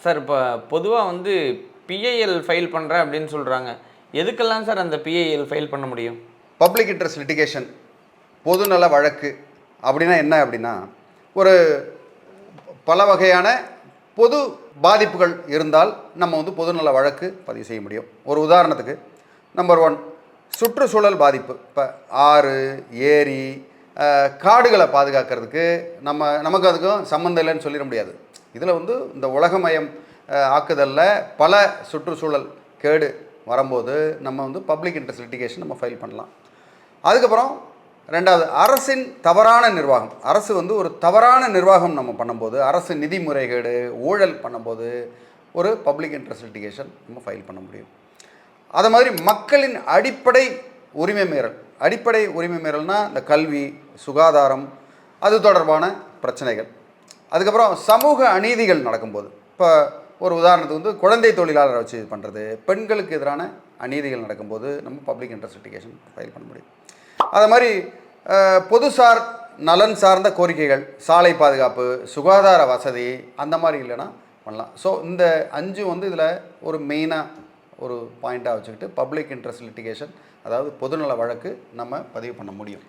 Sir இப்போ பொதுவாக வந்து பிஐஎல் ஃபைல் பண்ணுறேன் அப்படின்னு சொல்கிறாங்க. எதுக்கெல்லாம் சார் அந்த பிஐஎல் ஃபைல் பண்ண முடியும்? பப்ளிக் இன்ட்ரெஸ்ட் லிட்டிகேஷன், பொதுநல வழக்கு அப்படின்னா என்ன அப்படின்னா, ஒரு பல வகையான பொது பாதிப்புகள் இருந்தால் நம்ம வந்து பொதுநல வழக்கு பதிவு செய்ய முடியும். ஒரு உதாரணத்துக்கு, நம்பர் 1 சுற்றுச்சூழல் பாதிப்பு. இப்போ ஆறு, ஏரி, காடுகளை பாதுகாக்கிறதுக்கு நமக்கு அதுக்கும் சம்மந்தம் இல்லைன்னு சொல்லிட முடியாது. இதில் வந்து இந்த உலகமயம் ஆக்குதலில் பல சுற்றுச்சூழல் கேடு வரும்போது நம்ம வந்து பப்ளிக் இன்ட்ரெஸ்ட் லிட்டிகேஷன் நம்ம ஃபைல் பண்ணலாம். அதுக்கப்புறம் ரெண்டாவது, அரசின் தவறான நிர்வாகம். அரசு வந்து ஒரு தவறான நிர்வாகம் நம்ம பண்ணும்போது, அரசு நிதி முறைகேடு, ஊழல் பண்ணும்போது ஒரு பப்ளிக் இன்ட்ரெஸ்ட் லிட்டிகேஷன் நம்ம ஃபைல் பண்ண முடியும். அது மாதிரி மக்களின் அடிப்படை உரிமை மீறல். அடிப்படை உரிமை மீறல்னால் இந்த கல்வி, சுகாதாரம், அது தொடர்பான பிரச்சனைகள். அதுக்கப்புறம் சமூக அநீதிகள் நடக்கும்போது, இப்போ ஒரு உதாரணத்துக்கு வந்து குழந்தை தொழிலாளரை வச்சு இது பண்ணுறது, பெண்களுக்கு எதிரான அநீதிகள் நடக்கும்போது நம்ம பப்ளிக் இன்ட்ரெஸ்ட் லிட்டிகேஷன் ஃபைல் பண்ண முடியும். அது மாதிரி பொதுசார் நலன் சார்ந்த கோரிக்கைகள், சாலை பாதுகாப்பு, சுகாதார வசதி, அந்த மாதிரி இல்லைன்னா பண்ணலாம். ஸோ இந்த 5 வந்து இதில் ஒரு மெயினாக ஒரு பாயிண்ட்டாக வச்சுக்கிட்டு பப்ளிக் இன்ட்ரெஸ்ட் லிட்டிகேஷன், அதாவது பொதுநல வழக்கு நம்ம பதிவு பண்ண முடியும்.